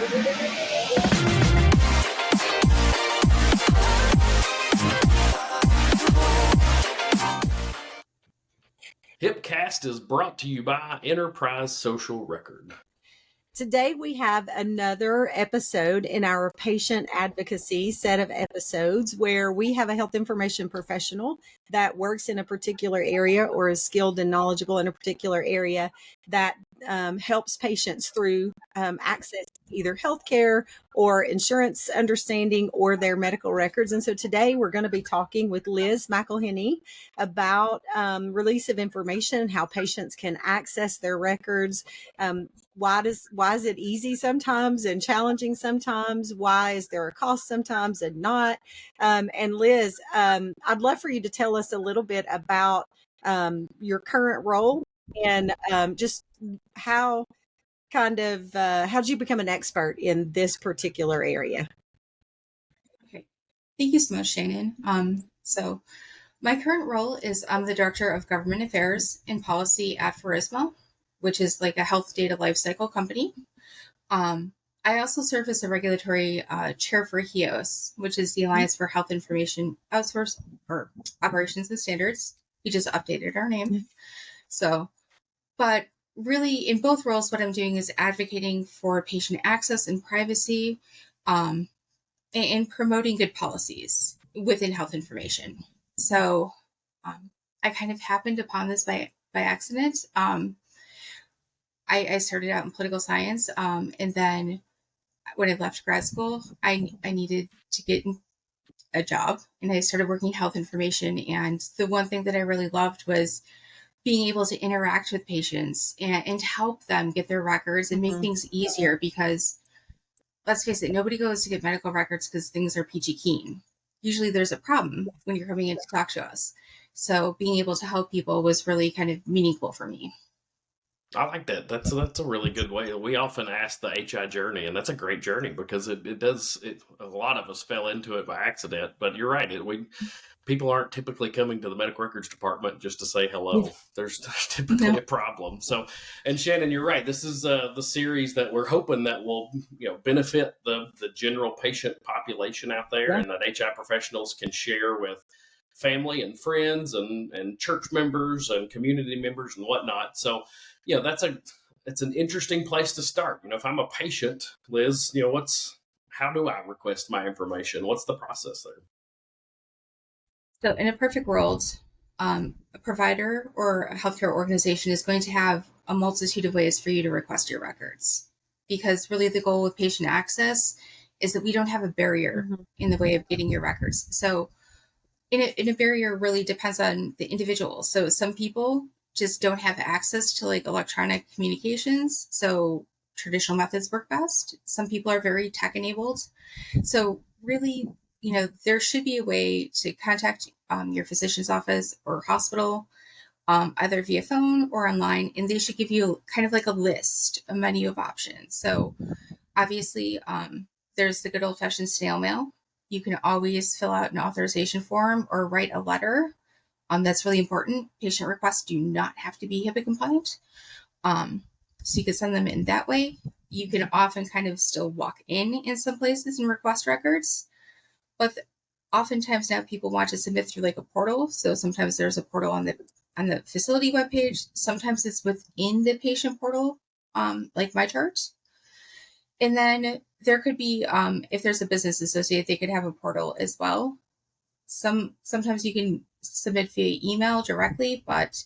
HIPcast is brought to you by Enterprise Social Record. Today we have another episode in our patient advocacy set of episodes where we have a health information professional that works in a particular area or is skilled and knowledgeable in a particular area that helps patients through access to either healthcare or insurance understanding or their medical records. And so today we're going to be talking with Liz McElhiney about release of information, how patients can access their records. Why is it easy sometimes and challenging sometimes? Why is there a cost sometimes and not? And Liz, I'd love for you to tell us a little bit about your current role and just how did you become an expert in this particular area? Okay, thank you so much, Shannan. So my current role is I'm the Director of Government Affairs and Policy at Pharisma, which is like a health data lifecycle company. I also serve as a regulatory chair for HIOS, which is the Alliance for Health Information Outsource or Operations and Standards. We just updated our name. So, but really in both roles, what I'm doing is advocating for patient access and privacy and promoting good policies within health information. So I kind of happened upon this by accident. I started out in political science, and then when I left grad school, I needed to get a job, and I started working health information. And the one thing that I really loved was being able to interact with patients and help them get their records and make things easier, because let's face it, nobody goes to get medical records because things are peachy keen. Usually there's a problem when you're coming in to talk to us. So being able to help people was really kind of meaningful for me. I like that. That's a really good way. We often ask the HI journey, and that's a great journey because it does. A lot of us fell into it by accident, but you're right. People aren't typically coming to the medical records department just to say hello. There's typically a problem. So, and Shannan, you're right. This is the series that we're hoping that will benefit the general patient population out there, and that HI professionals can share with family and friends and church members and community members and whatnot. So, it's an interesting place to start. If I'm a patient, Liz, how do I request my information? What's the process there? So in a perfect world, a provider or a healthcare organization is going to have a multitude of ways for you to request your records, because really the goal with patient access is that we don't have a barrier in the way of getting your records. So in a barrier really depends on the individual. So some people just don't have access to like electronic communications. So traditional methods work best. Some people are very tech enabled. So really, there should be a way to contact your physician's office or hospital, either via phone or online, and they should give you kind of like a menu of options. So obviously, there's the good old fashioned snail mail. You can always fill out an authorization form or write a letter. That's really important. Patient requests do not have to be HIPAA compliant. So you can send them in that way. You can often kind of still walk in some places and request records. But oftentimes now people want to submit through like a portal. So sometimes there's a portal on the facility webpage. Sometimes it's within the patient portal, like MyChart. And then there could be, if there's a business associate, they could have a portal as well. Sometimes you can submit via email directly, but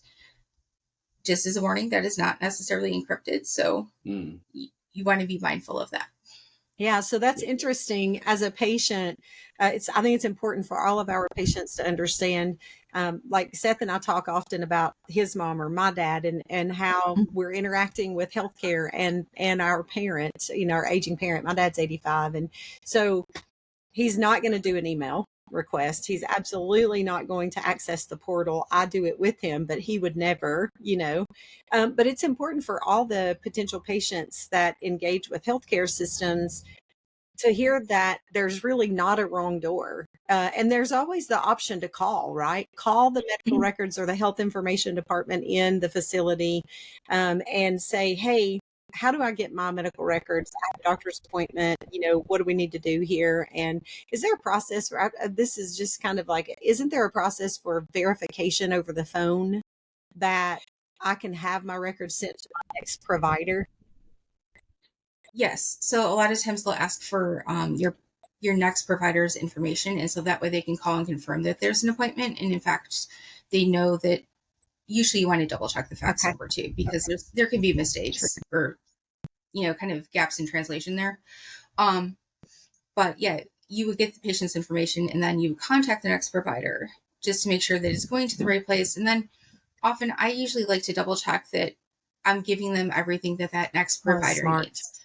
just as a warning, that is not necessarily encrypted. So you want to be mindful of that. Yeah, so that's interesting. As a patient, I think it's important for all of our patients to understand, like Seth and I talk often about his mom or my dad and how we're interacting with healthcare and our parents, our aging parent. My dad's 85. And so he's not going to do an email request. He's absolutely not going to access the portal. I do it with him, but he would never, but it's important for all the potential patients that engage with healthcare systems to hear that there's really not a wrong door. And there's always the option to call, right? Call the medical records or the health information department in the facility and say, hey, how do I get my medical records? I have a doctor's appointment. What do we need to do here? And is there a process this is just kind of like, isn't there a process for verification over the phone that I can have my records sent to my next provider? Yes. So a lot of times they'll ask for your next provider's information, and so that way they can call and confirm that there's an appointment. And in fact, they know that usually you want to double check the fax number too, because there can be mistakes or kind of gaps in translation there. But yeah, you would get the patient's information, and then you contact the next provider just to make sure that it's going to the right place. And then often I usually like to double check that I'm giving them everything that next provider needs.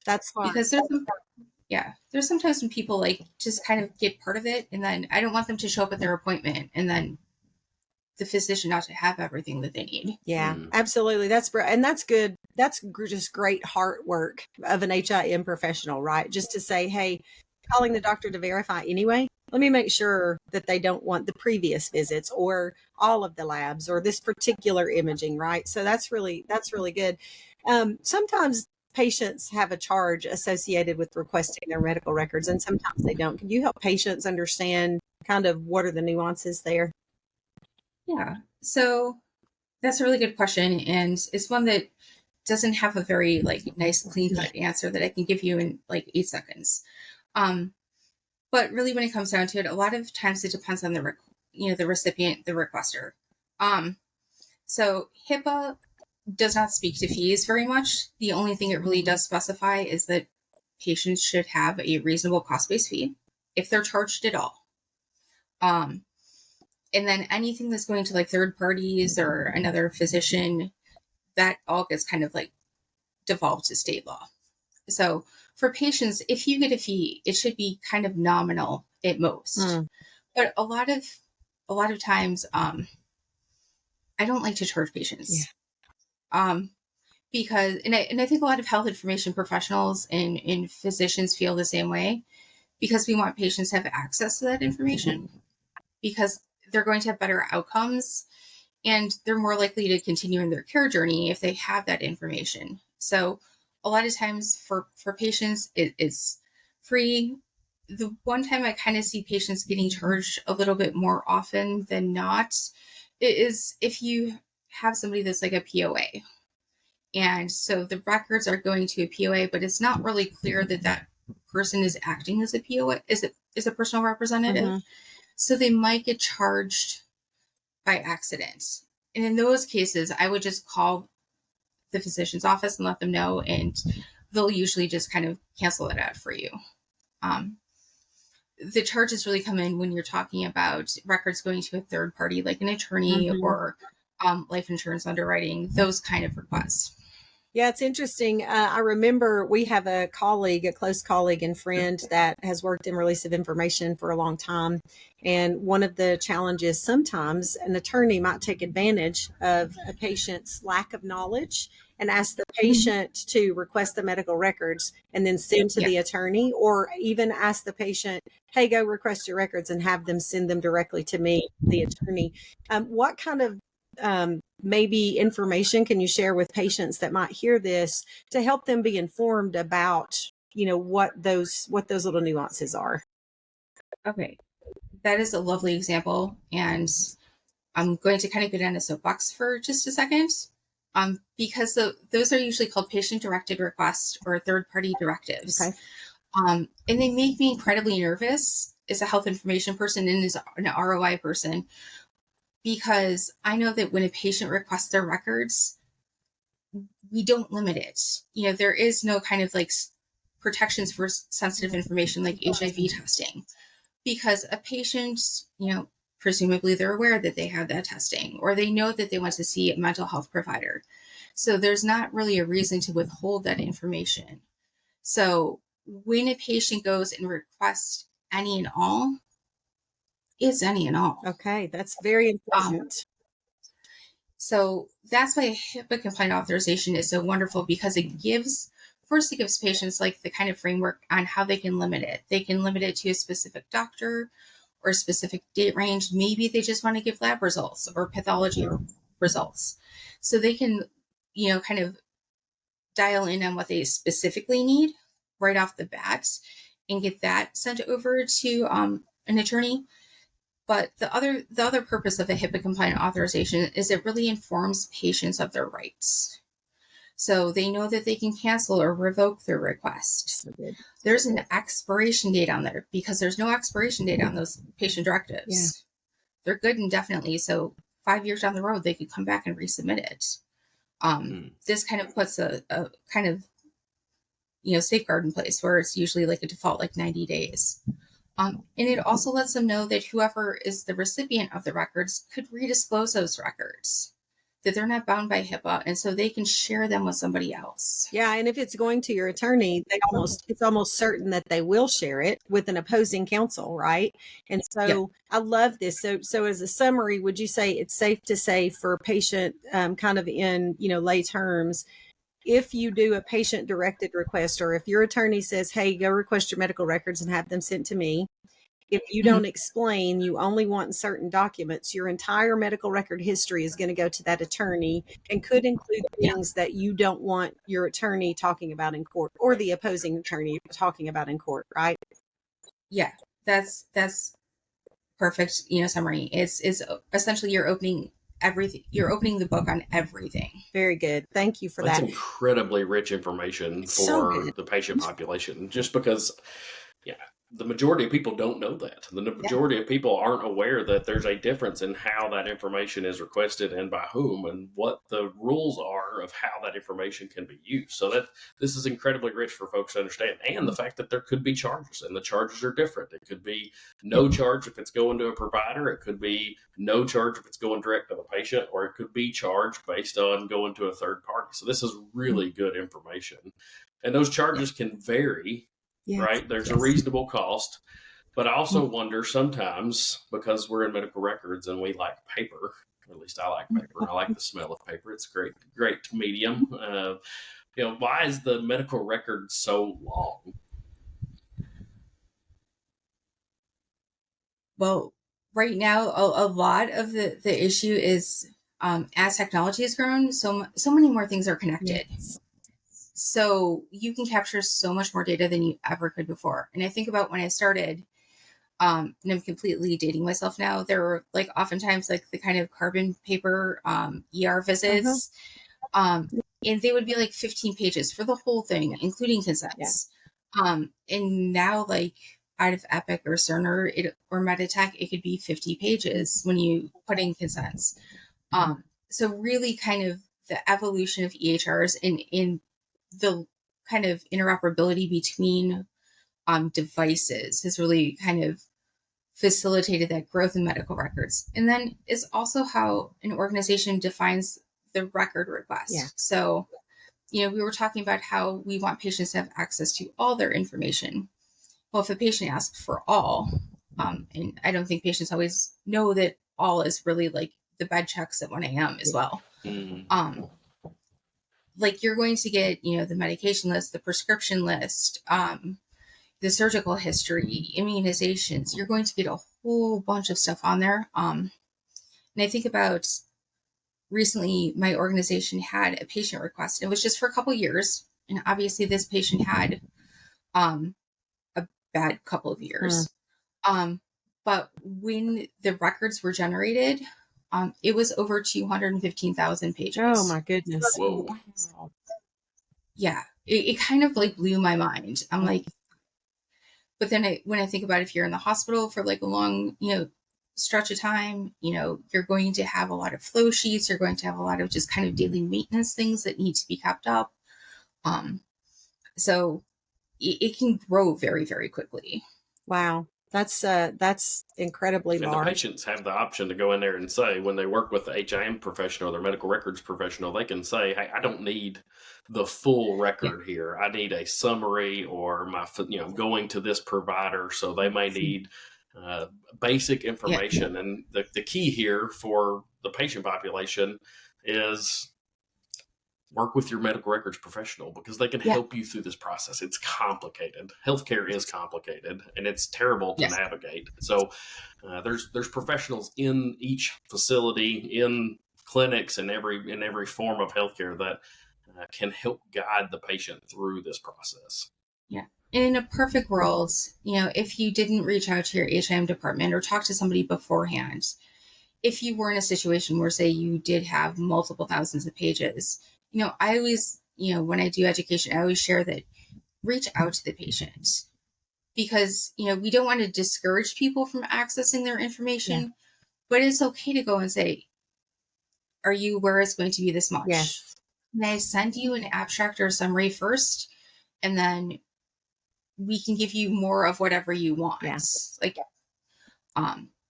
That's fine. Because there's sometimes when people like just kind of get part of it, and then I don't want them to show up at their appointment and then the physician not to have everything that they need. Yeah, absolutely. That's good. That's just great heart work of an HIM professional, right? Just to say, hey, calling the doctor to verify anyway. Let me make sure that they don't want the previous visits or all of the labs or this particular imaging, right? So that's really good. Sometimes patients have a charge associated with requesting their medical records, and sometimes they don't. Can you help patients understand kind of what are the nuances there? Yeah. So that's a really good question. And it's one that doesn't have a very like nice clean cut answer that I can give you in like 8 seconds. But really when it comes down to it, a lot of times it depends on the recipient, the requester. So HIPAA does not speak to fees very much. The only thing it really does specify is that patients should have a reasonable cost-based fee if they're charged at all. And then anything that's going to like third parties or another physician, that all gets kind of like devolved to state law. So for patients, if you get a fee, it should be kind of nominal at most. But a lot of times, I don't like to charge patients. Because I think a lot of health information professionals and physicians feel the same way, because we want patients to have access to that information because they're going to have better outcomes and they're more likely to continue in their care journey if they have that information. So a lot of times for patients, it's free. The one time I kind of see patients getting charged a little bit more often than not is if you have somebody that's like a POA. And so the records are going to a POA, but it's not really clear that person is acting as a POA, is a personal representative. So they might get charged by accident. And in those cases, I would just call the physician's office and let them know, and they'll usually just kind of cancel it out for you. The charges really come in when you're talking about records going to a third party, like an attorney or life insurance underwriting, those kind of requests. Yeah, it's interesting. I remember we have a close colleague and friend that has worked in release of information for a long time. And one of the challenges, sometimes an attorney might take advantage of a patient's lack of knowledge and ask the patient to request the medical records and then send to the attorney, or even ask the patient, hey, go request your records, and have them send them directly to me, the attorney. What kind of maybe information can you share with patients that might hear this to help them be informed about, what those little nuances are? Okay. That is a lovely example. And I'm going to kind of go down a soapbox for just a second. Because those are usually called patient-directed requests or third-party directives. Okay. And they make me incredibly nervous as a health information person and as an ROI person, because I know that when a patient requests their records, we don't limit it. There is no kind of like protections for sensitive information like HIV testing, because a patient, presumably they're aware that they have that testing, or they know that they want to see a mental health provider. So there's not really a reason to withhold that information. So when a patient goes and requests any and all, it's any and all. Okay, that's very important. So that's why HIPAA compliant authorization is so wonderful, because it gives patients like the kind of framework on how they can limit it. They can limit it to a specific doctor or a specific date range. Maybe they just want to give lab results or pathology results. So they can, kind of dial in on what they specifically need right off the bat and get that sent over to an attorney. But the other purpose of a HIPAA compliant authorization is it really informs patients of their rights. So they know that they can cancel or revoke their request. There's an expiration date on there because there's no expiration date on those patient directives. Yeah. They're good indefinitely. So 5 years down the road, they could come back and resubmit it. This kind of puts a kind of, safeguard in place where it's usually like a default, like 90 days. And it also lets them know that whoever is the recipient of the records could redisclose those records, that they're not bound by HIPAA, and so they can share them with somebody else. Yeah, and if it's going to your attorney, it's almost certain that they will share it with an opposing counsel, right? And so I love this. So as a summary, would you say it's safe to say for a patient, kind of in lay terms, if you do a patient directed request, or if your attorney says, hey, go request your medical records and have them sent to me, if you don't explain you only want certain documents, your entire medical record history is going to go to that attorney and could include things that you don't want your attorney talking about in court, or the opposing attorney talking about in court, right? Yeah, that's perfect, summary. It's essentially you're opening everything. You're opening the book on everything. Very good. Thank you for That's that. incredibly rich information for the patient population, just because, the majority of people don't know that. The majority of people aren't aware that there's a difference in how that information is requested and by whom, and what the rules are of how that information can be used. So that this is incredibly rich for folks to understand. And the fact that there could be charges, and the charges are different. It could be no charge if it's going to a provider. It could be no charge if it's going direct to the patient, or it could be charged based on going to a third party. So this is really good information. And those charges can vary. Right? There's a reasonable cost. But I also wonder sometimes, because we're in medical records and we like paper, or at least I like paper. I like the smell of paper. It's great medium. Why is the medical record so long? Well, right now, a lot of the issue is as technology has grown, so many more things are connected. Yes. So you can capture so much more data than you ever could before. And I think about when I started, and I'm completely dating myself now, there were oftentimes the kind of carbon paper ER visits. And they would be 15 pages for the whole thing, including consents. Yeah. And now out of Epic or Cerner or Meditech, it could be 50 pages when you put in consents. So really kind of the evolution of EHRs in the kind of interoperability between devices has really kind of facilitated that growth in medical records. And then it's also how an organization defines the record request. Yeah. So, we were talking about how we want patients to have access to all their information. Well, if a patient asks for all, and I don't think patients always know that all is really the bed checks at 1 a.m. as well. Mm-hmm. You're going to get, the medication list, the prescription list, the surgical history, immunizations. You're going to get a whole bunch of stuff on there. And I think about recently, my organization had a patient request. It was just for a couple years. And obviously this patient had a bad couple of years. But when the records were generated, it was over 215,000 pages. Oh my goodness. Whoa. Yeah. It kind of blew my mind. I'm but then when I think about if you're in the hospital for a long, stretch of time, you're going to have a lot of flow sheets. You're going to have a lot of just kind of daily maintenance things that need to be kept up. So it can grow very, very quickly. Wow. That's incredibly large. And the patients have the option to go in there and say, when they work with the HIM professional or their medical records professional, they can say, hey, I don't need the full record here. I need a summary, or my, going to this provider. So they may need basic information. And the key here for the patient population is work with your medical records professional, because they can help you through this process. It's complicated. Healthcare is complicated, and it's terrible to navigate. So there's professionals in each facility, in clinics, and every form of healthcare that can help guide the patient through this process. Yeah. And in a perfect world, if you didn't reach out to your HIM department or talk to somebody beforehand, if you were in a situation where, say, you did have multiple thousands of pages, I always, when I do education, I always share that reach out to the patient, because, we don't want to discourage people from accessing their information, but it's okay to go and say, are you aware it's going to be this much? Yes. Can I send you an abstract or a summary first? And then we can give you more of whatever you want. Yeah.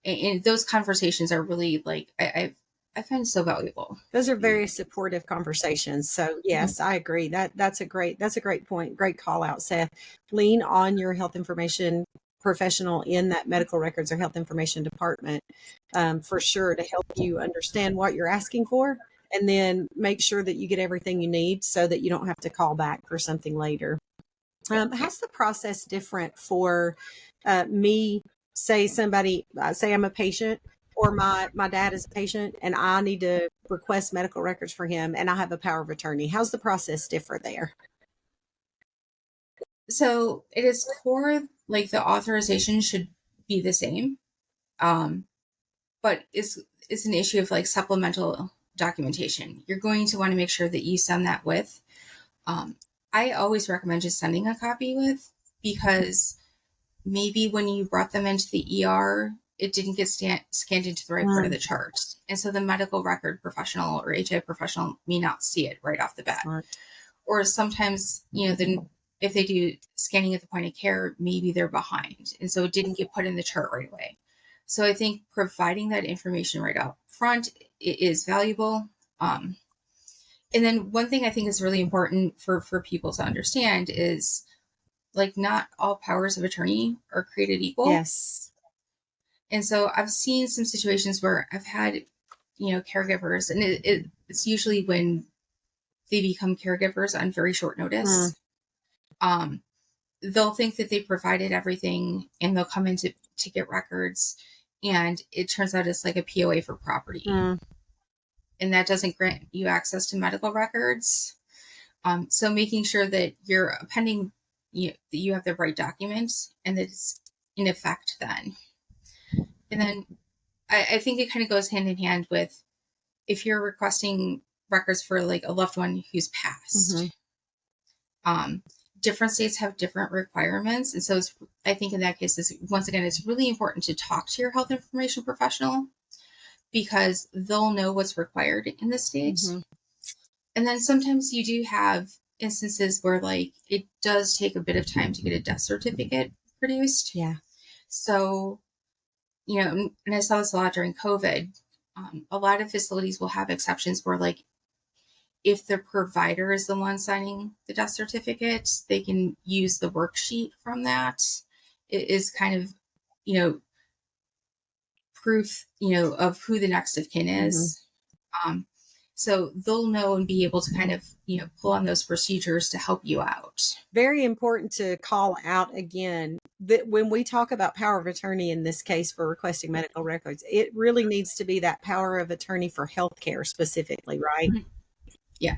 And those conversations are really I find so valuable. Those are very supportive conversations. So yes, I agree. That's a great point. Great call out, Seth. Lean on your health information professional in that medical records or health information department for sure, to help you understand what you're asking for, and then make sure that you get everything you need so that you don't have to call back for something later. How's the process different for me? Say I'm a patient, or my dad is a patient, and I need to request medical records for him, and I have a power of attorney. How's the process differ there? So it is core, the authorization should be the same, but it's an issue of supplemental documentation. You're going to want to make sure that you send that with. I always recommend just sending a copy with, because maybe when you brought them into the ER, it didn't get scanned into the right part of the chart. And so the medical record professional or HI professional may not see it right off the bat. Smart. Or sometimes, then if they do scanning at the point of care, maybe they're behind. And so it didn't get put in the chart right away. So I think providing that information right up front is valuable. And then one thing I think is really important for people to understand is, not all powers of attorney are created equal. Yes. And so I've seen some situations where I've had, caregivers, and it's usually when they become caregivers on very short notice. They'll think that they provided everything, and they'll come in to get records, and it turns out it's like a POA for property. And that doesn't grant you access to medical records. So making sure that you're appending, that you have the right documents and that it's in effect then. And then I think it kind of goes hand in hand with, if you're requesting records for a loved one who's passed, different states have different requirements. And so I think in that case, once again, it's really important to talk to your health information professional, because they'll know what's required in the state. And then sometimes you do have instances where it does take a bit of time to get a death certificate produced. Yeah. So, and I saw this a lot during COVID. A lot of facilities will have exceptions where if the provider is the one signing the death certificate, they can use the worksheet from that. It is kind of, proof, of who the next of kin is. So they'll know and be able to kind of, pull on those procedures to help you out. Very important to call out again that when we talk about power of attorney in this case for requesting medical records, it really needs to be that power of attorney for healthcare specifically, right? Yeah.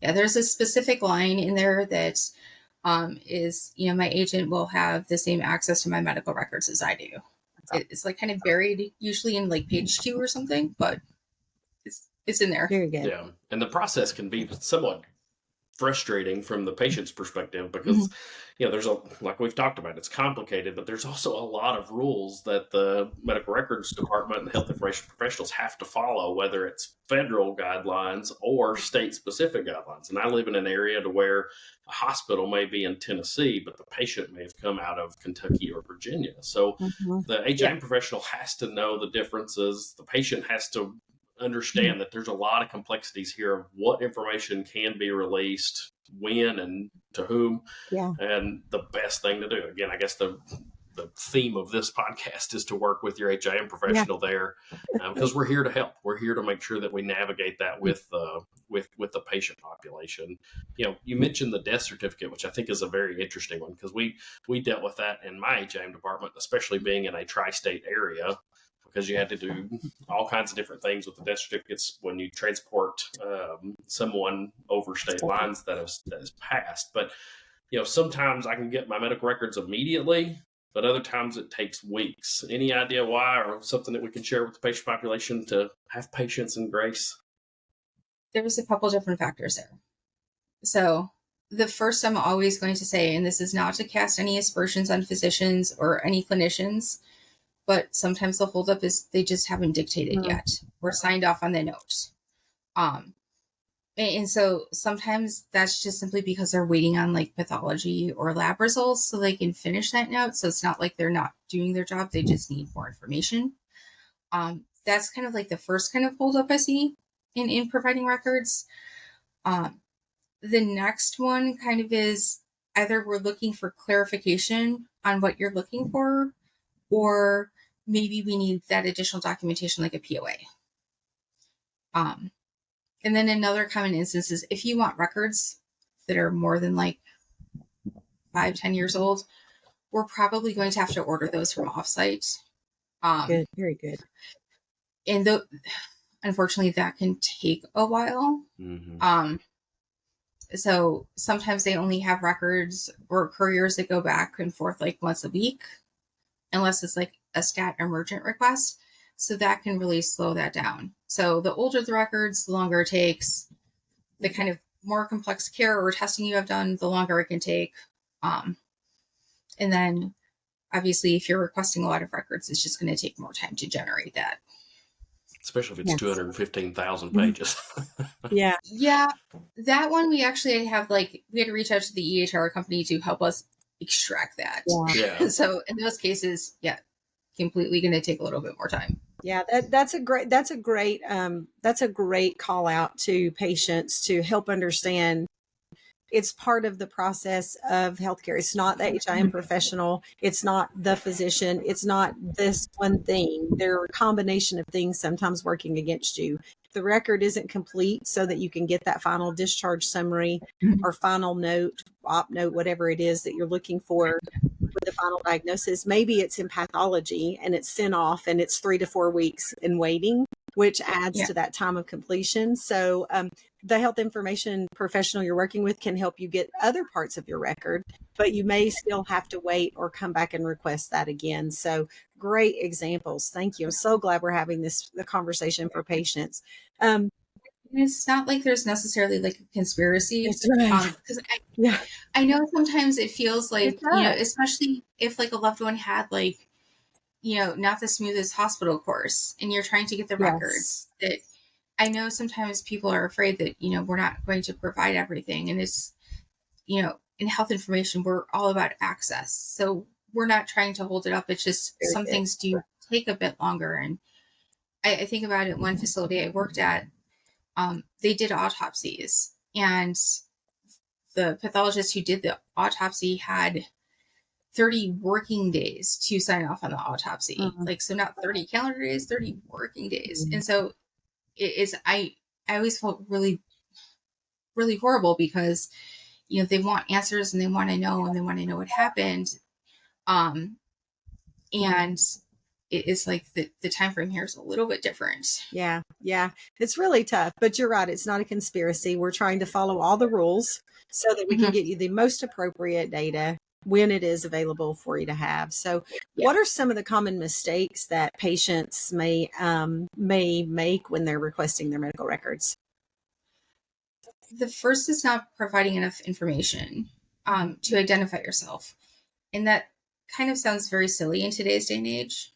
Yeah. There's a specific line in there that is, my agent will have the same access to my medical records as I do. It's kind of buried usually in page 2 or something, but it's in there. Very good. Yeah. And the process can be somewhat frustrating from the patient's perspective, because there's like we've talked about, it's complicated, but there's also a lot of rules that the medical records department and health information professionals have to follow, whether it's federal guidelines or state specific guidelines. And I live in an area to where a hospital may be in Tennessee, but the patient may have come out of Kentucky or Virginia. So the HIM professional has to know the differences. The patient has to understand that there's a lot of complexities here of what information can be released, when, and to whom. And the best thing to do, again, I guess the theme of this podcast is to work with your HIM professional there, because we're here to help. We're here to make sure that we navigate that with the patient population. You mentioned the death certificate, which I think is a very interesting one, because we dealt with that in my HIM department, especially being in a tri-state area, because you had to do all kinds of different things with the death certificates when you transport someone over state lines that has passed. But sometimes I can get my medical records immediately, but other times it takes weeks. Any idea why, or something that we can share with the patient population to have patience and grace? There's a couple different factors there. So the first I'm always going to say, and this is not to cast any aspersions on physicians or any clinicians, but sometimes the holdup is they just haven't dictated yet or signed off on the note. And so sometimes that's just simply because they're waiting on like pathology or lab results so they can finish that note. So it's not like they're not doing their job. They just need more information. That's kind of like the first kind of holdup I see in providing records. The next one kind of is either we're looking for clarification on what you're looking for, or maybe we need that additional documentation like a POA. And then another common instance is if you want records that are more than like 5-10 years old, we're probably going to have to order those from offsite. Good, very good. And unfortunately, that can take a while. Mm-hmm. So sometimes they only have records or couriers that go back and forth like once a week, unless it's like a stat emergent request. So that can really slow that down. So the older the records, the longer it takes. The kind of more complex care or testing you have done, the longer it can take. And then obviously if you're requesting a lot of records, it's just going to take more time to generate that. Especially if it's 215,000 pages. Yeah. Yeah. That one we actually have we had to reach out to the EHR company to help us extract that. Yeah. So in those cases, completely going to take a little bit more time. Yeah, that's a great call out to patients to help understand it's part of the process of healthcare. It's not the HIM professional. It's not the physician. It's not this one thing. There are a combination of things sometimes working against you. The record isn't complete so that you can get that final discharge summary or final note, op note, whatever it is that you're looking for with the final diagnosis. Maybe it's in pathology and it's sent off and it's 3 to 4 weeks in waiting, which adds to that time of completion. So the health information professional you're working with can help you get other parts of your record, but you may still have to wait or come back and request that again. So great examples. Thank you. I'm so glad we're having the conversation for patients. It's not like there's necessarily like a conspiracy. That's right. Because I know sometimes it feels like, especially if like a loved one had not the smoothest hospital course and you're trying to get the records, that I know sometimes people are afraid that, we're not going to provide everything. And it's, in health information, we're all about access. So we're not trying to hold it up. It's just some things do take a bit longer. And I think about it, one facility I worked at, they did autopsies, and the pathologist who did the autopsy had 30 working days to sign off on the autopsy. So not 30 calendar days, 30 working days. And so I always felt really, really horrible because, they want answers and they want to know what happened. And it's like the time frame here is a little bit different. Yeah. It's really tough, but you're right. It's not a conspiracy. We're trying to follow all the rules so that we can get you the most appropriate data when it is available for you to have. So what are some of the common mistakes that patients may make when they're requesting their medical records? The first is not providing enough information to identify yourself. And that kind of sounds very silly in today's day and age.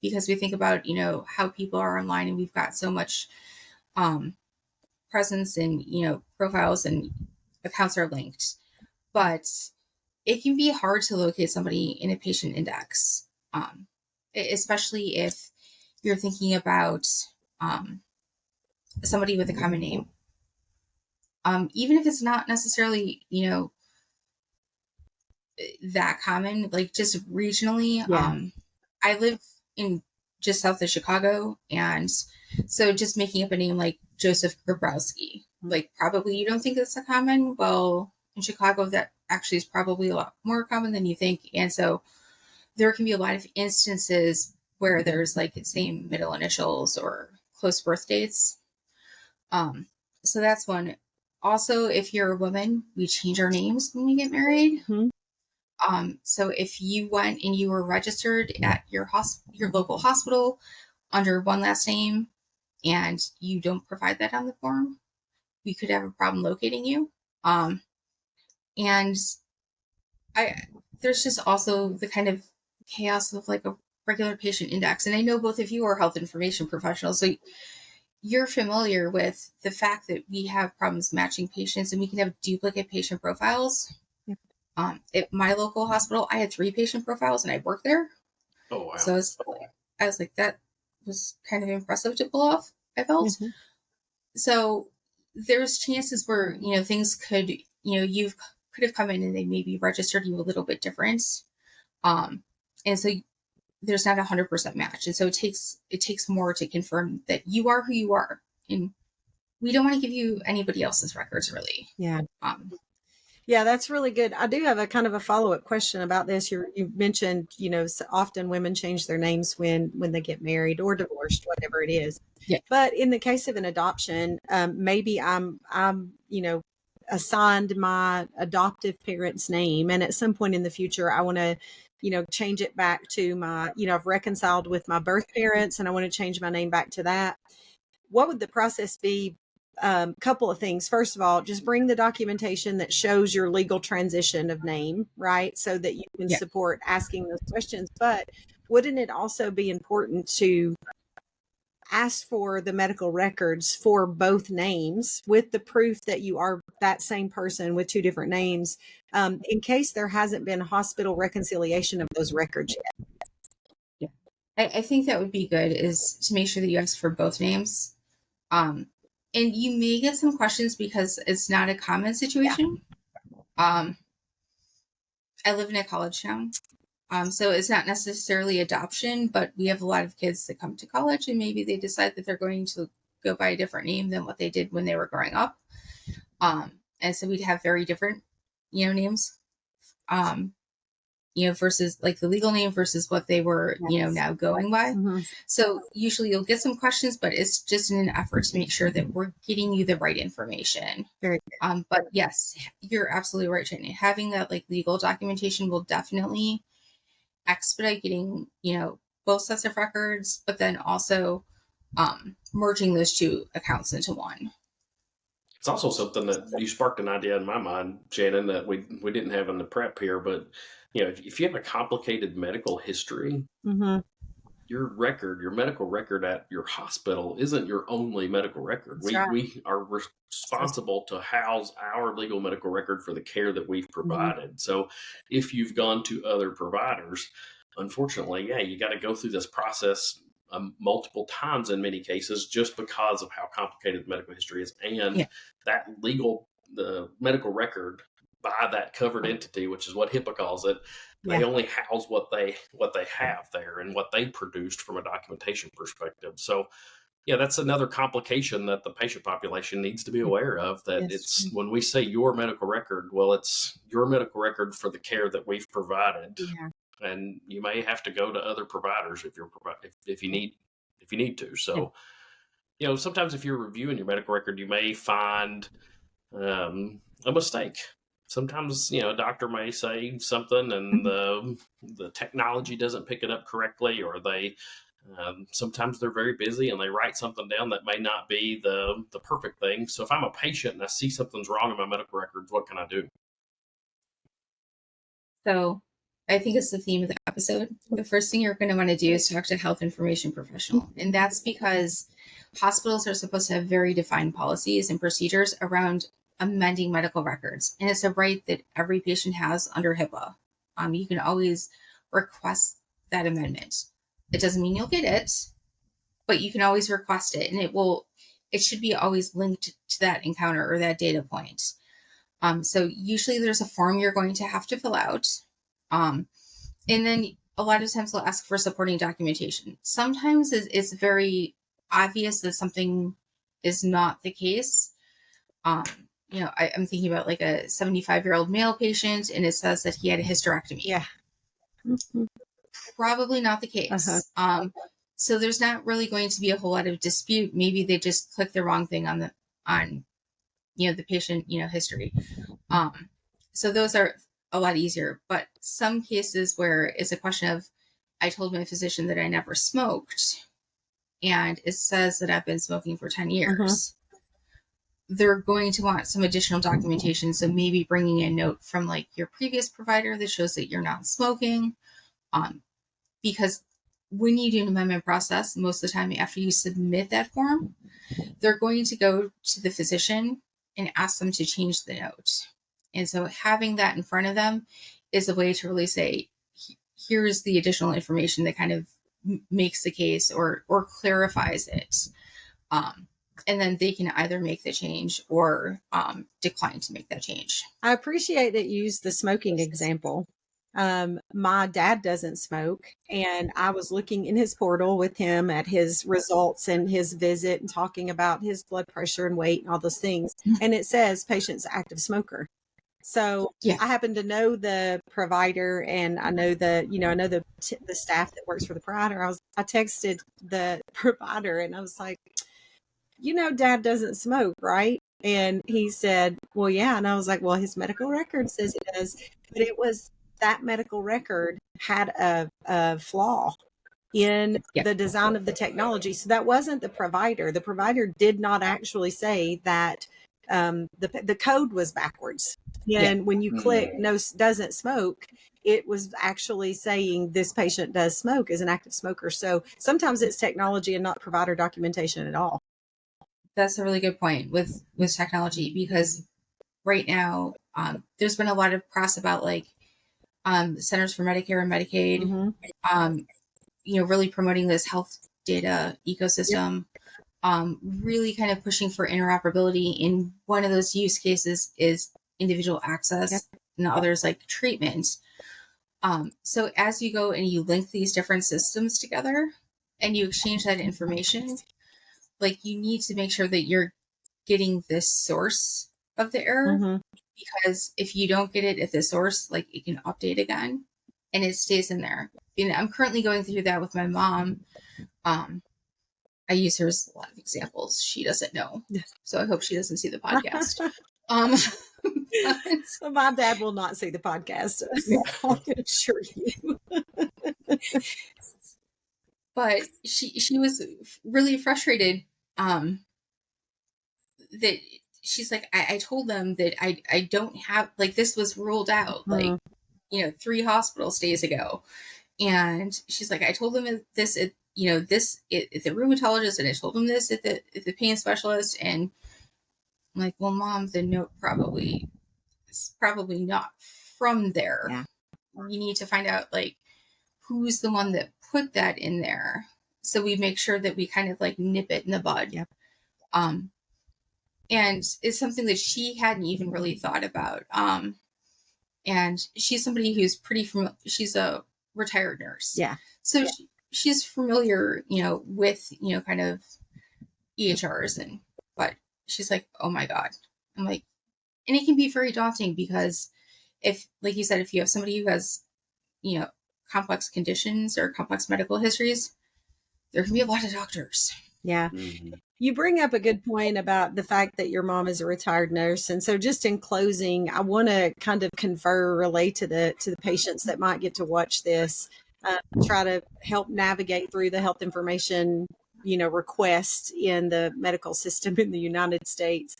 Because we think about, how people are online and we've got so much presence and, profiles and accounts are linked. But it can be hard to locate somebody in a patient index, especially if you're thinking about somebody with a common name. Even if it's not necessarily, that common, like just regionally. I live in just south of Chicago, and so just making up a name like Joseph Grabowski, probably you don't think it's a common. Well, in Chicago, that actually is probably a lot more common than you think. And so there can be a lot of instances where there's like same middle initials or close birth dates. So that's one. Also, if you're a woman, we change our names when we get married. So if you went and you were registered at your local hospital under one last name and you don't provide that on the form, we could have a problem locating you. And there's just also the kind of chaos of like a regular patient index. And I know both of you are health information professionals, so you're familiar with the fact that we have problems matching patients and we can have duplicate patient profiles. At my local hospital, I had 3 patient profiles and I worked there. Oh, wow. So I was like, that was kind of impressive to pull off, I felt. So there's chances where, things could, you could have come in and they maybe registered you a little bit different. And so there's not 100% match. And so it takes more to confirm that you are who you are. And we don't want to give you anybody else's records, really. Yeah. Yeah, that's really good. I do have a kind of a follow-up question about this. You mentioned, often women change their names when they get married or divorced, whatever it is. Yeah. But in the case of an adoption, maybe I'm assigned my adoptive parent's name, and at some point in the future, I want to, change it back to my, I've reconciled with my birth parents, and I want to change my name back to that. What would the process be? Couple of things. First of all, just bring the documentation that shows your legal transition of name, right? So that you can support asking those questions. But wouldn't it also be important to ask for the medical records for both names with the proof that you are that same person with 2 different names, in case there hasn't been hospital reconciliation of those records yet? I think that would be good, is to make sure that you ask for both names. And you may get some questions because it's not a common situation. I live in a college town. So it's not necessarily adoption, but we have a lot of kids that come to college and maybe they decide that they're going to go by a different name than what they did when they were growing up. And so we'd have very different, names, versus like the legal name versus what they were, now going by. So usually you'll get some questions, but it's just in an effort to make sure that we're getting you the right information. Very good. But yes, you're absolutely right, Shannan. Having that like legal documentation will definitely expedite getting, both sets of records, but then also merging those 2 accounts into one. It's also something that you sparked an idea in my mind, Shannan, that we didn't have in the prep here, but if you have a complicated medical history, your medical record at your hospital isn't your only medical record. We are responsible to house our legal medical record for the care that we've provided. So if you've gone to other providers, unfortunately, you got to go through this process multiple times in many cases, just because of how complicated medical history is. And that the medical record by that covered entity, which is what HIPAA calls it, they only house what they have there and what they produced from a documentation perspective. So that's another complication that the patient population needs to be aware of, that it's when we say your medical record, well, it's your medical record for the care that we've provided. And you may have to go to other providers if you need to. So, sometimes if you're reviewing your medical record, you may find a mistake. Sometimes, a doctor may say something and the technology doesn't pick it up correctly, or sometimes they're very busy and they write something down that may not be the perfect thing. So if I'm a patient and I see something's wrong in my medical records, what can I do? So I think it's the theme of the episode. The first thing you're going to want to do is talk to a health information professional. And that's because hospitals are supposed to have very defined policies and procedures around amending medical records. And it's a right that every patient has under HIPAA. You can always request that amendment. It doesn't mean you'll get it, but you can always request it. And it should be always linked to that encounter or that data point. So usually there's a form you're going to have to fill out. And then a lot of times they'll ask for supporting documentation. Sometimes it's very obvious that something is not the case. I'm thinking about like a 75-year-old male patient, and it says that he had a hysterectomy. probably not the case. So there's not really going to be a whole lot of dispute. Maybe they just clicked the wrong thing on the patient history. So those are a lot easier. But some cases where it's a question of, I told my physician that I never smoked, and it says that I've been smoking for 10 years. They're going to want some additional documentation. So maybe bringing a note from like your previous provider that shows that you're not smoking. Because when you do an amendment process, most of the time after you submit that form, they're going to go to the physician and ask them to change the note. And so having that in front of them is a way to really say, here's the additional information that kind of makes the case or clarifies it. And then they can either make the change or decline to make that change. I appreciate that you used the smoking example. My dad doesn't smoke, and I was looking in his portal with him at his results and his visit and talking about his blood pressure and weight and all those things. And it says patient's active smoker. So I happen to know the provider, and I know the staff that works for the provider. I texted the provider and I was like, Dad doesn't smoke, right? And he said, well, yeah. And I was like, well, his medical record says he does, but it was that medical record had a flaw in the design of the technology. So that wasn't the provider. The provider did not actually say that the code was backwards. And when you click no, doesn't smoke, it was actually saying this patient does smoke, is an active smoker. So sometimes it's technology and not provider documentation at all. That's a really good point with technology, because right now there's been a lot of press about like Centers for Medicare and Medicaid, really promoting this health data ecosystem, really kind of pushing for interoperability. And one of those use cases is individual access, and the others like treatment. So as you go and you link these different systems together and you exchange that information, like you need to make sure that you're getting this source of the error, because if you don't get it at the source, like it can update again and it stays in there. And I'm currently going through that with my mom. I use her as a lot of examples. She doesn't know, so I hope she doesn't see the podcast. So my dad will not see the podcast. I can assure you. But she was really frustrated. That she's like, I told them that I don't have, like, this was ruled out, like, 3 hospital stays ago. And she's like, I told them this, at the rheumatologist, and I told them this at the pain specialist. And I'm like, well, Mom, the note is probably not from there. Yeah. You need to find out, like, who's the one that put that in there, so we make sure that we kind of like nip it in the bud. Yep. And it's something that she hadn't even really thought about. And she's somebody who's pretty familiar. She's a retired nurse. Yeah. So she's familiar, with, kind of EHRs, but she's like, oh my God. I'm like, and it can be very daunting, because if, like you said, if you have somebody who has, complex conditions or complex medical histories, there can be a lot of doctors. Yeah. You bring up a good point about the fact that your mom is a retired nurse. And so just in closing, I want to kind of relate to the patients that might get to watch this, try to help navigate through the health information, request in the medical system in the United States.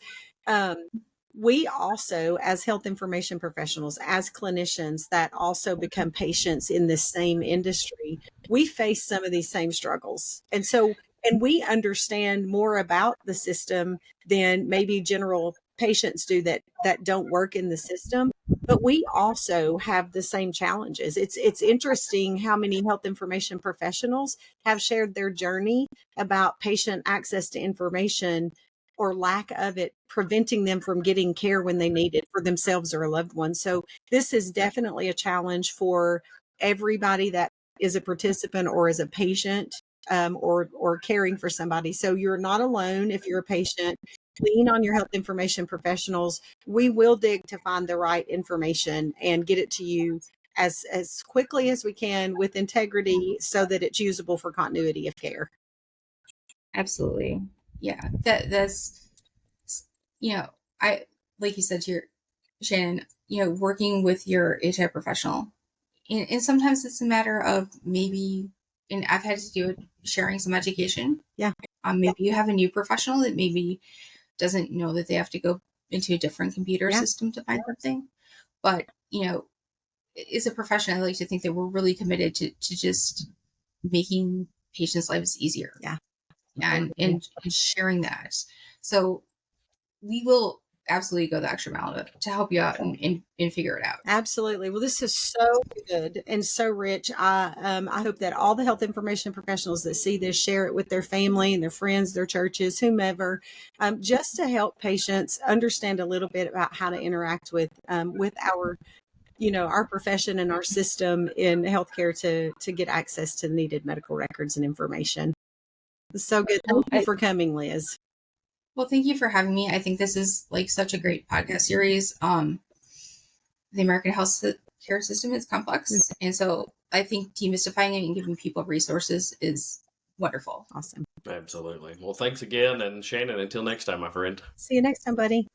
We also, as health information professionals, as clinicians that also become patients in this same industry, we face some of these same struggles. And we understand more about the system than maybe general patients do that don't work in the system. But we also have the same challenges. It's interesting how many health information professionals have shared their journey about patient access to information or lack of it, preventing them from getting care when they need it for themselves or a loved one. So this is definitely a challenge for everybody that is a participant or is a patient, or caring for somebody. So you're not alone if you're a patient. Lean on your health information professionals. We will dig to find the right information and get it to you as quickly as we can with integrity so that it's usable for continuity of care. Absolutely. Yeah. That's, I, like you said, Shannan, working with your HI professional. And sometimes it's a matter of maybe, and I've had to do it, sharing some education. Yeah. Maybe you have a new professional that maybe doesn't know that they have to go into a different computer system to find something. But, as a profession, I like to think that we're really committed to just making patients' lives easier. Yeah. And sharing that. So we will absolutely go the extra mile to help you out and figure it out. Absolutely. Well, this is so good and so rich. I hope that all the health information professionals that see this share it with their family and their friends, their churches, whomever, just to help patients understand a little bit about how to interact with our our profession and our system in healthcare to get access to needed medical records and information. It's so good. Thank you for coming, Liz. Well, thank you for having me. I think this is like such a great podcast series. The American health care system is complex. And so I think demystifying it and giving people resources is wonderful. Awesome. Absolutely. Well, thanks again. And Shannan, until next time, my friend. See you next time, buddy.